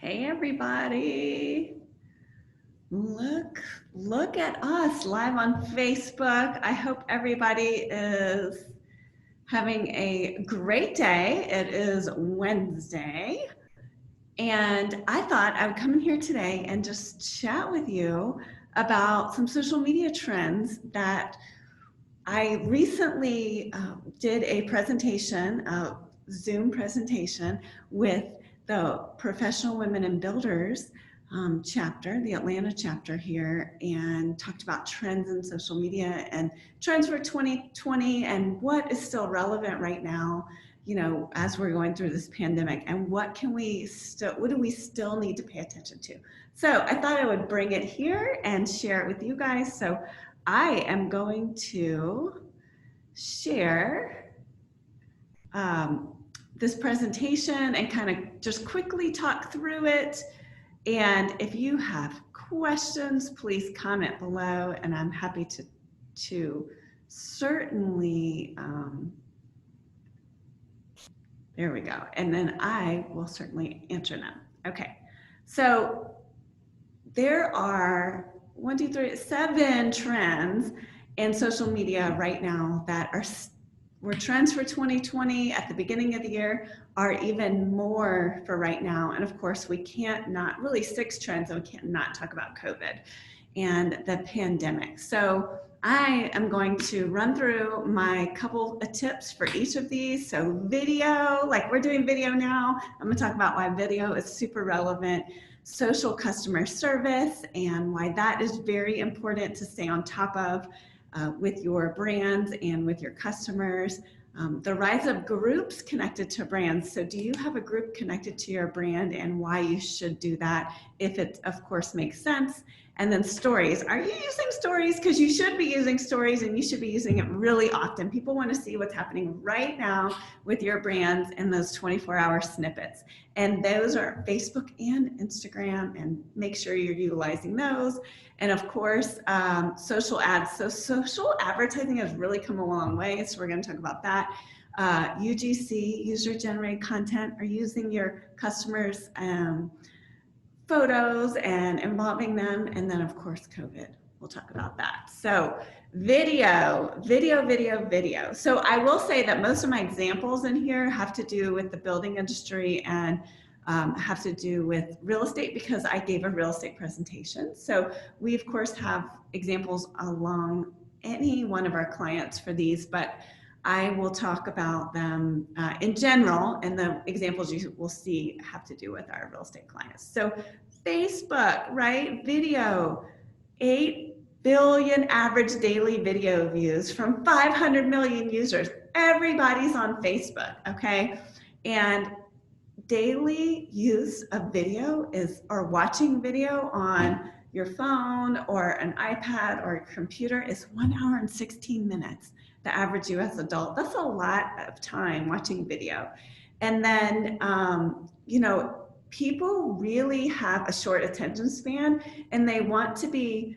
Hey everybody. Look at us live on Facebook. I hope everybody is having a great day. It is Wednesday, and I thought I would come in here today and just chat with you about some social media trends that I recently did a presentation, a Zoom presentation with the Professional Women in Builders chapter, the Atlanta chapter here, and talked about trends in social media and trends for 2020 and what is still relevant right now, as we're going through this pandemic, and what do we still need to pay attention to. So I thought I would bring it here and share it with you guys. So I am going to share this presentation and kind of just quickly talk through it. And if you have questions, please comment below, and I'm happy to certainly, there we go. And then I will certainly answer them. Okay, so there are 7 trends in social media right now that were trends for 2020 at the beginning of the year, are even more for right now. And of course, we can't not really 6 trends, and we can't not talk about COVID and the pandemic. So I am going to run through my couple of tips for each of these. So video, like we're doing video now, I'm gonna talk about why video is super relevant. Social customer service and why that is very important to stay on top of with your brands and with your customers. The rise of groups connected to brands. So do you have a group connected to your brand, and why you should do that if it, of course, makes sense? And then stories. Are you using stories? Because you should be using stories, and you should be using it really often. People want to see what's happening right now with your brands in those 24-hour snippets. And those are Facebook and Instagram, and make sure you're utilizing those. And of course, social ads. So social advertising has really come a long way. So we're going to talk about that. UGC, user-generated content, are using your customers' photos and involving them. And then of course, COVID, we'll talk about that. So video. So I will say that most of my examples in here have to do with the building industry and have to do with real estate, because I gave a real estate presentation. So we of course have examples along any one of our clients for these, but I will talk about them in general, and the examples you will see have to do with our real estate clients. So Facebook, right? Video, 8 billion average daily video views from 500 million users. Everybody's on Facebook, okay? And daily use of video or watching video on your phone or an iPad or a computer is 1 hour and 16 minutes. The average US adult, that's a lot of time watching video. And then, people really have a short attention span, and they want to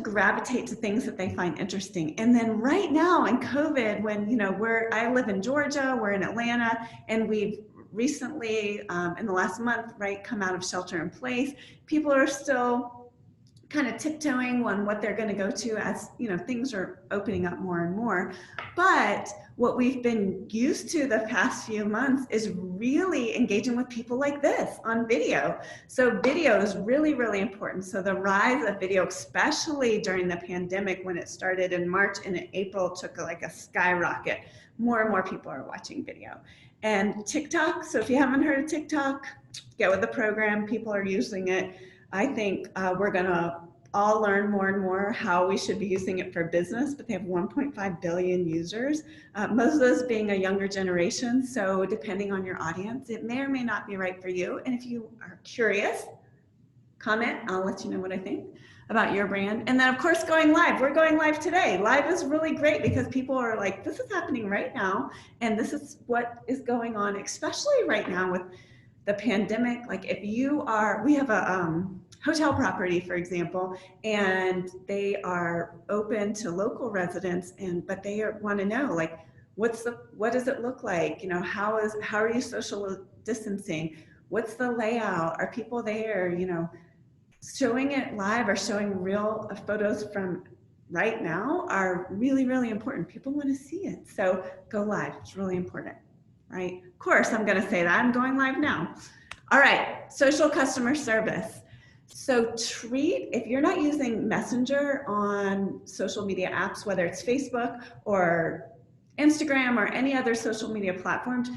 gravitate to things that they find interesting. And then right now in COVID, when, I live in Georgia, we're in Atlanta, and we've recently, in the last month, right, come out of shelter in place, people are still kind of tiptoeing on what they're going to go to as, things are opening up more and more. But what we've been used to the past few months is really engaging with people like this on video. So video is really, really important. So the rise of video, especially during the pandemic when it started in March and in April, took like a skyrocket. More and more people are watching video. And TikTok, so if you haven't heard of TikTok, get with the program. People are using it. I think we're going to all learn more and more how we should be using it for business, but they have 1.5 billion users, most of those being a younger generation. So depending on your audience, it may or may not be right for you. And if you are curious, comment, I'll let you know what I think about your brand. And then of course, going live. We're going live today. Live is really great because people are like, this is happening right now, and this is what is going on, especially right now with the pandemic. Like if we have a hotel property, for example, and they are open to local residents, but they want to know, like, what does it look like? How are you social distancing? What's the layout? Are people there? You know, showing it live or showing real photos from right now are really, really important. People want to see it. So go live. It's really important, right? Of course, I'm going to say that. I'm going live now. All right, social customer service. So if you're not using Messenger on social media apps, whether it's Facebook or Instagram or any other social media platforms,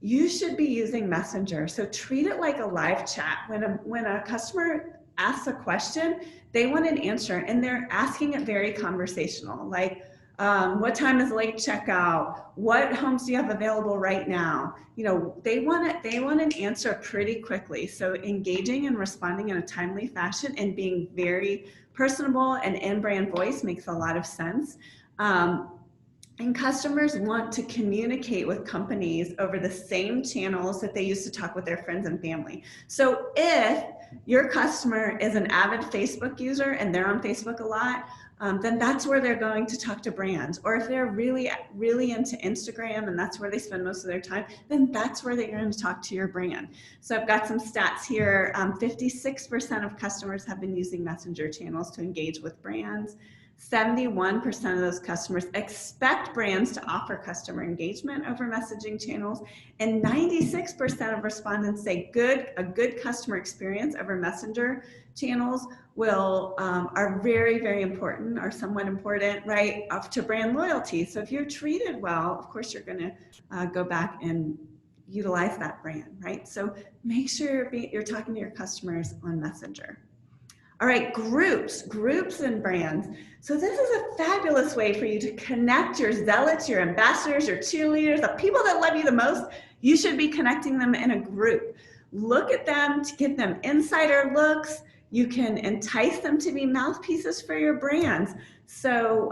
you should be using Messenger. So treat it like a live chat. When a customer asks a question, they want an answer, and they're asking it very conversational, like, what time is late checkout? What homes do you have available right now? You know, they want an answer pretty quickly. So engaging and responding in a timely fashion and being very personable and in brand voice makes a lot of sense. And customers want to communicate with companies over the same channels that they use to talk with their friends and family. So if your customer is an avid Facebook user and they're on Facebook a lot, then that's where they're going to talk to brands. Or if they're really, really into Instagram and that's where they spend most of their time, then that's where they're going to talk to your brand. So I've got some stats here. 56% of customers have been using Messenger channels to engage with brands. 71% of those customers expect brands to offer customer engagement over messaging channels, and 96% of respondents say a good customer experience over messenger channels are very, very important, are somewhat important, right, to brand loyalty. So if you're treated well, of course you're going to go back and utilize that brand, right? So make sure you're talking to your customers on Messenger. All right, groups and brands. So this is a fabulous way for you to connect your zealots, your ambassadors, your cheerleaders, the people that love you the most. You should be connecting them in a group. Look at them to give them insider looks. You can entice them to be mouthpieces for your brands. So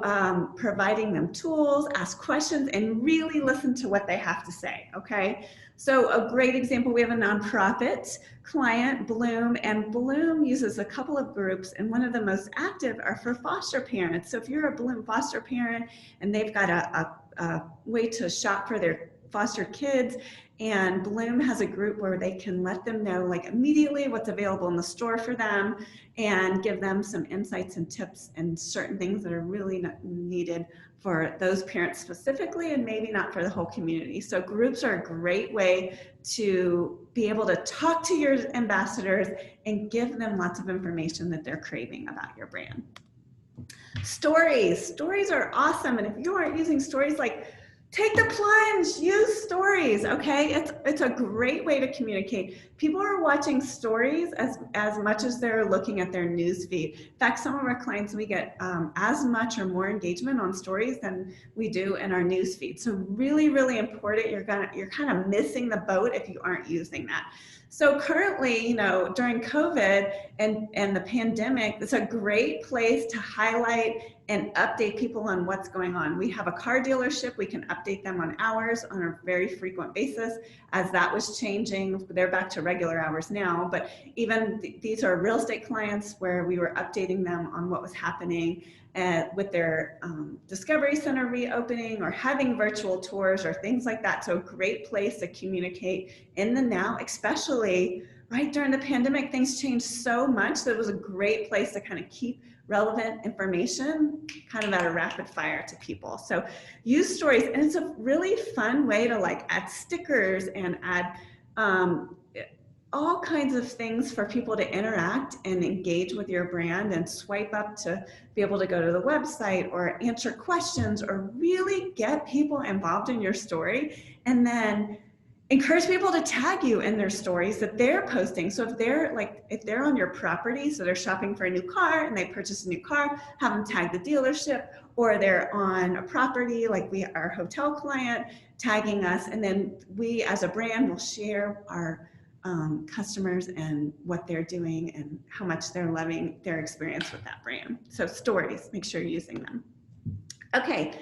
providing them tools, ask questions, and really listen to what they have to say, okay? So a great example, we have a nonprofit client, Bloom, and Bloom uses a couple of groups, and one of the most active are for foster parents. So if you're a Bloom foster parent and they've got a way to shop for their foster kids, and Bloom has a group where they can let them know like immediately what's available in the store for them and give them some insights and tips and certain things that are really needed for those parents specifically and maybe not for the whole community. So groups are a great way to be able to talk to your ambassadors and give them lots of information that they're craving about your brand. Stories are awesome, and if you aren't using stories, like, take the plunge, use stories, okay? It's a great way to communicate. People are watching stories as much as they're looking at their news feed. In fact, some of our clients, we get as much or more engagement on stories than we do in our news feed. So really, really important. You're kind of missing the boat if you aren't using that. So currently, you know, during COVID and the pandemic, it's a great place to highlight and update people on what's going on. We have a car dealership. We can update them on hours on a very frequent basis. As that was changing, they're back to regular hours now, but even these are real estate clients where we were updating them on what was happening with their Discovery Center reopening or having virtual tours or things like that. So a great place to communicate in the now, especially right during the pandemic. Things changed so much that it was a great place to kind of keep relevant information kind of at a rapid fire to people. So use stories, and it's a really fun way to like add stickers and add all kinds of things for people to interact and engage with your brand and swipe up to be able to go to the website or answer questions or really get people involved in your story, and then encourage people to tag you in their stories that they're posting. So if they're on your property, so they're shopping for a new car and they purchase a new car, have them tag the dealership, or they're on a property like our hotel client tagging us, and then we as a brand will share our customers and what they're doing and how much they're loving their experience with that brand. So stories, make sure you're using them. Okay.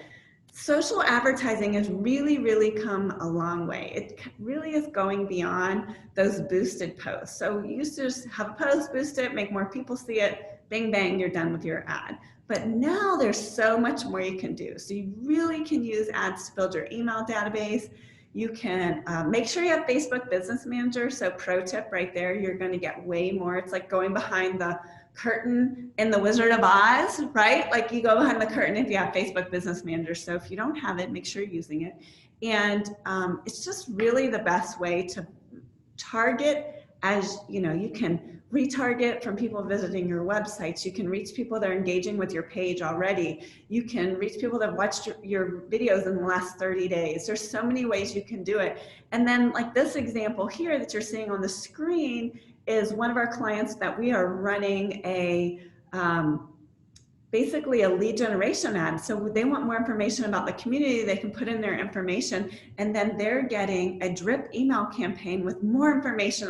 Social advertising has really, really come a long way. It really is going beyond those boosted posts. So you used to just have a post, boost it, make more people see it, bang, bang, you're done with your ad. But now there's so much more you can do. So you really can use ads to build your email database. You can make sure you have Facebook Business Manager. So pro tip right there, you're going to get way more. It's like going behind the curtain in the Wizard of Oz, right? Like you go behind the curtain if you have Facebook Business Manager. So if you don't have it, make sure you're using it. And it's just really the best way to target. As you know, you can retarget from people visiting your websites. You can reach people that are engaging with your page already. You can reach people that have watched your videos in the last 30 days. There's so many ways you can do it. And then like this example here that you're seeing on the screen is one of our clients that we are running a basically a lead generation ad. So they want more information about the community, they can put in their information, and then they're getting a drip email campaign with more information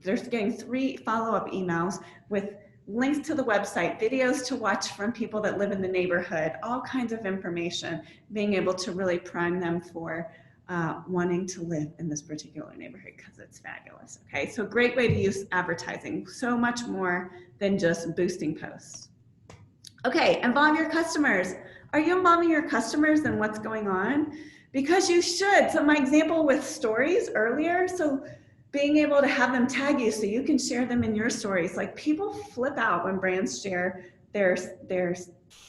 they're getting 3 follow-up emails with links to the website, videos to watch from people that live in the neighborhood, all kinds of information, being able to really prime them for wanting to live in this particular neighborhood because it's fabulous. Okay, so great way to use advertising, so much more than just boosting posts. Okay, involve your customers. Are you involving your customers in what's going on? Because you should. So my example with stories earlier, so being able to have them tag you so you can share them in your stories. Like people flip out when brands share their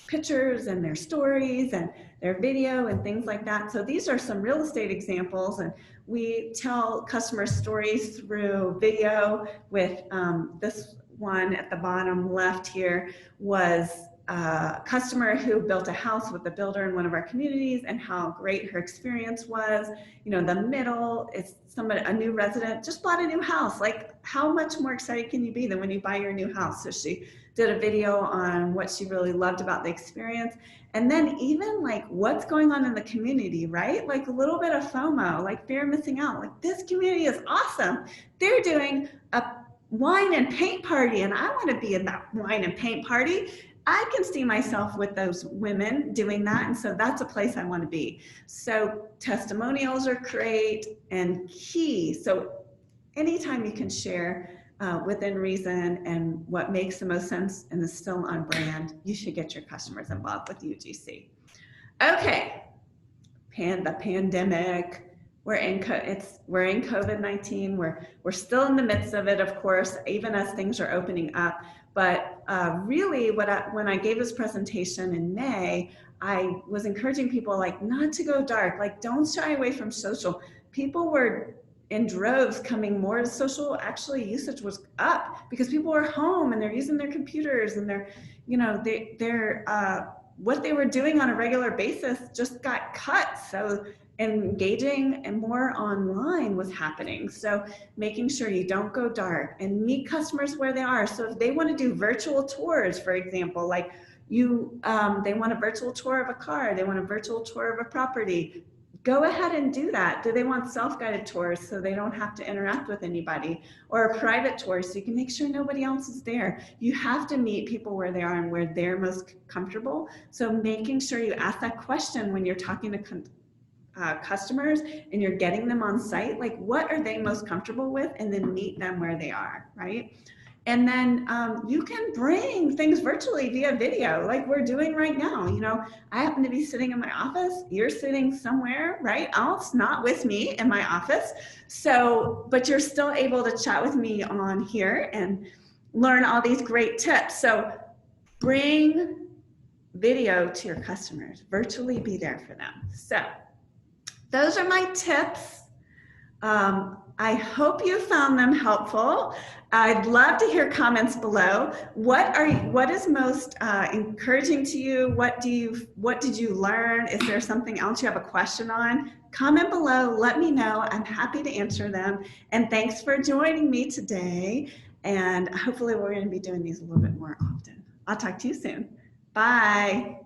pictures and their stories and their video and things like that. So these are some real estate examples, and we tell customer stories through video with this one at the bottom left here was a customer who built a house with a builder in one of our communities and how great her experience was. You know, the middle is somebody, a new resident just bought a new house. Like how much more excited can you be than when you buy your new house? So she did a video on what she really loved about the experience. And then even like what's going on in the community, right? Like a little bit of FOMO, like fear of missing out. Like this community is awesome. They're doing a wine and paint party and I want to be in that wine and paint party. I can see myself with those women doing that. And so that's a place I want to be. So testimonials are great and key. So anytime you can share within reason and what makes the most sense and is still on brand, you should get your customers involved with UGC. Okay, the pandemic. We're in COVID-19. We're still in the midst of it, of course, even as things are opening up. But really, when I gave this presentation in May, I was encouraging people like not to go dark, like don't shy away from social. People were in droves coming more to social. Actually, usage was up because people were home and they're using their computers and they're, you know, what they were doing on a regular basis just got cut. So engaging and more online was happening. So making sure you don't go dark and meet customers where they are. So if they want to do virtual tours, for example, like they want a virtual tour of a car, they want a virtual tour of a property, go ahead and do that. Do they want self-guided tours so they don't have to interact with anybody, or a private tour so you can make sure nobody else is there? You have to meet people where they are and where they're most comfortable. So making sure you ask that question when you're talking to customers and you're getting them on site, like what are they most comfortable with, and then meet them where they are, right? And then you can bring things virtually via video like we're doing right now. You know, I happen to be sitting in my office, you're sitting somewhere, right else, not with me in my office. So, but you're still able to chat with me on here and learn all these great tips. So bring video to your customers, virtually be there for them. So those are my tips. I hope you found them helpful. I'd love to hear comments below. What is most encouraging to you? What did you learn? Is there something else you have a question on? Comment below, let me know. I'm happy to answer them. And thanks for joining me today. And hopefully we're going to be doing these a little bit more often. I'll talk to you soon. Bye.